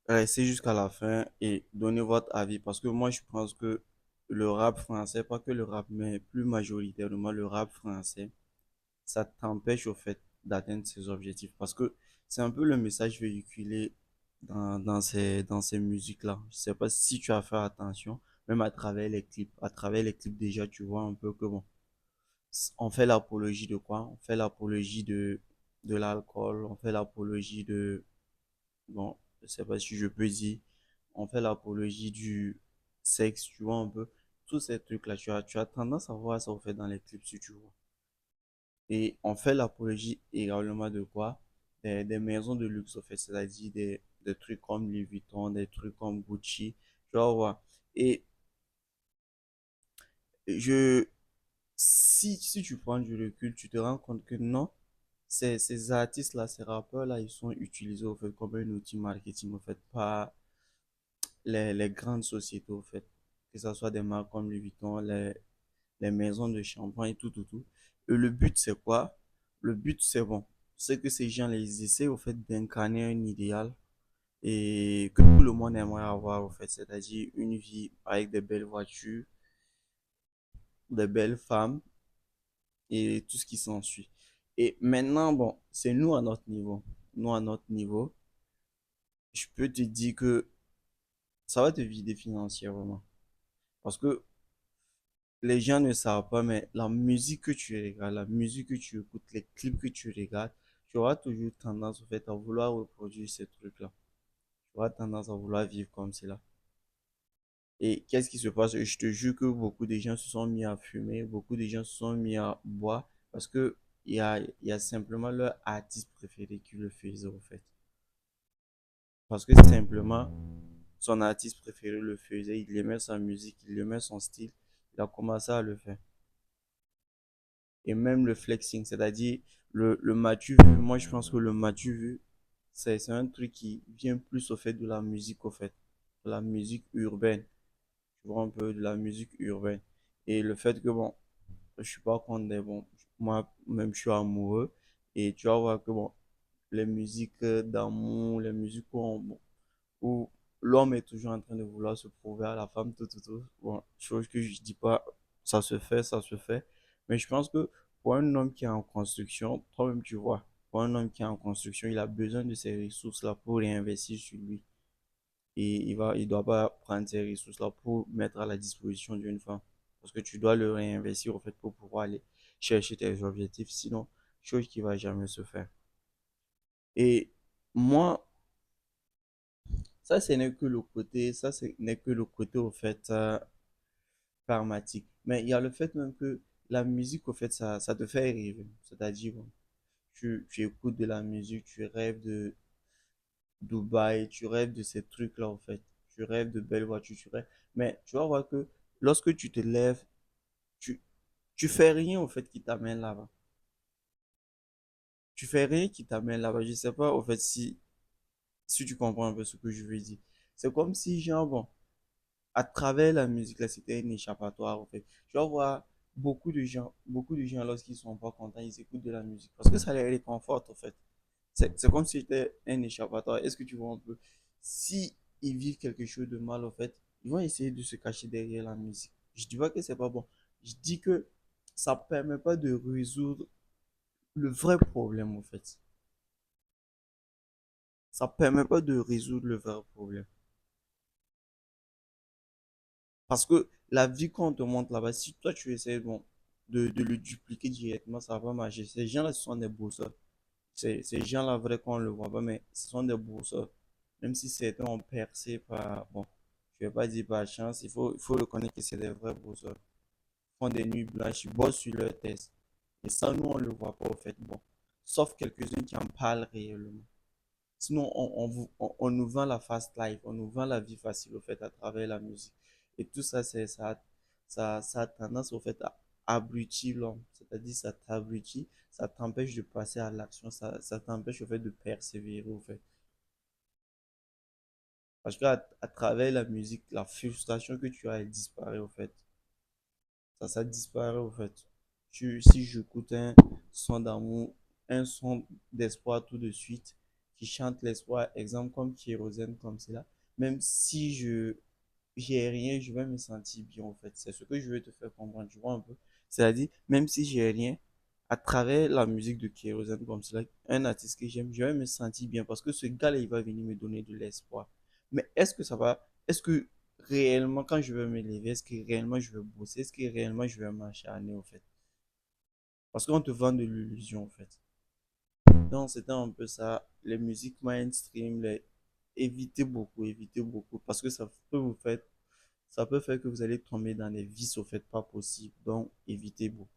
restez jusqu'à la fin et donnez votre avis parce que moi je pense que le rap français, pas que le rap, mais plus majoritairement le rap français, ça t'empêche au fait d'atteindre ses objectifs parce que c'est un peu le message véhiculé dans ces musiques-là. Je sais pas si tu as fait attention, même à travers les clips. À travers les clips déjà, tu vois un peu que bon, on fait l'apologie de quoi? On fait l'apologie de l'alcool, on fait l'apologie de, bon, je sais pas si je peux dire, on fait l'apologie du sexe, tu vois un peu. Tous ces trucs-là, tu as tendance à voir ça au fait dans les clips si tu vois. Et on fait l'apologie également de quoi? Des maisons de luxe, au fait, c'est-à-dire des trucs comme Louis Vuitton, des trucs comme Gucci, tu vois, ouais. Et je, si tu prends du recul, tu te rends compte que non, ces artistes-là, ces rappeurs-là, ils sont utilisés au fait comme un outil marketing, au fait, par les grandes sociétés, au fait, que ce soit des marques comme Louis Vuitton, les maisons de champagne, tout, tout, tout. Et le but, c'est quoi? Le but, c'est bon. C'est que ces gens, ils essaient, au fait, d'incarner un idéal et que tout le monde aimerait avoir, au fait, c'est-à-dire une vie avec des belles voitures, des belles femmes et tout ce qui s'ensuit. Et maintenant, bon, c'est nous à notre niveau. Nous à notre niveau, je peux te dire que ça va te vider financièrement. Parce que les gens ne savent pas, mais la musique que tu regardes, la musique que tu écoutes, les clips que tu regardes, tu auras toujours tendance, au fait, à vouloir reproduire ces trucs-là. Tu auras tendance à vouloir vivre comme cela. Et qu'est-ce qui se passe? Je te jure que beaucoup de gens se sont mis à fumer, beaucoup de gens se sont mis à boire, parce que il y a simplement leur artiste préféré qui le faisait, au fait. Parce que simplement, son artiste préféré le faisait, il aimait sa musique, il aimait son style, il a commencé à le faire. Et même le flexing, c'est-à-dire le m'as-tu vu, moi je pense que le m'as-tu vu, c'est un truc qui vient plus au fait de la musique, au fait, de la musique urbaine, tu vois un peu de la musique urbaine. Et le fait que, bon, je suis pas contre des, bon, moi-même je suis amoureux, et tu vas voir que, bon, les musiques d'amour, les musiques bon, où l'homme est toujours en train de vouloir se prouver à la femme, tout, tout, tout. Bon, chose que je dis pas, ça se fait. Mais je pense que pour un homme qui est en construction, toi-même tu vois, pour un homme qui est en construction, il a besoin de ces ressources-là pour réinvestir sur lui. Et il doit pas prendre ces ressources-là pour mettre à la disposition d'une femme. Parce que tu dois le réinvestir, au fait, pour pouvoir aller chercher tes objectifs. Sinon, chose qui va jamais se faire. Et moi, ça, ce n'est que le côté, ça, ce n'est que le côté, au fait, pragmatique. Mais il y a le fait même que la musique, au fait, ça te fait rêver. C'est-à-dire, bon, tu écoutes de la musique, tu rêves de Dubaï, tu rêves de ces trucs-là, au fait. Tu rêves de belles voitures, tu rêves. Mais tu vas voir que lorsque tu te lèves, tu, tu fais rien, au fait, qui t'amène là-bas. Tu fais rien qui t'amène là-bas. Je sais pas, au fait, si tu comprends un peu ce que je veux dire. C'est comme si, genre, bon, à travers la musique, là, c'était un échappatoire, en fait. Tu vas voir beaucoup de gens, lorsqu'ils sont pas contents, ils écoutent de la musique. Parce que ça les réconforte, en fait. C'est comme si c'était un échappatoire. Est-ce que tu vois un peu? Si ils vivent quelque chose de mal, en fait, ils vont essayer de se cacher derrière la musique. Je dis pas que c'est pas bon. Je dis que ça permet pas de résoudre le vrai problème, en fait. Ça permet pas de résoudre le vrai problème. Parce que la vie qu'on te montre là-bas, si toi tu essaies bon, de le dupliquer directement, ça va pas marcher. Ces gens-là, ce sont des bosseurs. Ces gens-là, vrai qu'on ne le voit pas, mais ce sont des bosseurs. Même si certains ont percé par, bon, je vais pas dire par chance, il faut reconnaître que c'est des vrais bosseurs. Ils font des nuits blanches, ils bossent sur leur test. Et ça, nous, on ne le voit pas, au fait. Bon, sauf quelques-uns qui en parlent réellement. Sinon, on nous vend la fast life, on nous vend la vie facile, au fait, à travers la musique. Et tout ça, ça a tendance, au fait, à abrutir l'homme. C'est-à-dire, ça t'abrutit, ça t'empêche de passer à l'action, ça t'empêche, au fait, de persévérer, au fait. Parce qu'à travers la musique, la frustration que tu as, elle disparaît, au fait. Ça disparaît, au fait. Si j'écoute un son d'amour, un son d'espoir tout de suite, qui chantent l'espoir, exemple comme Kérosène, comme cela, même si je j'ai rien, je vais me sentir bien en fait. C'est ce que je veux te faire comprendre, tu vois un peu. C'est-à-dire, même si j'ai rien, à travers la musique de Kérosène comme cela, un artiste que j'aime, je vais me sentir bien parce que ce gars-là, il va venir me donner de l'espoir. Mais est-ce que ça va, est-ce que réellement, quand je vais me lever, est-ce que réellement je vais bosser, est-ce que réellement je vais m'acharner en fait? Parce qu'on te vend de l'illusion en fait. Donc, c'était un peu ça. Les musiques mainstream, évitez beaucoup, parce que ça peut faire que vous allez tomber dans des vices au fait pas possible. Donc, évitez beaucoup.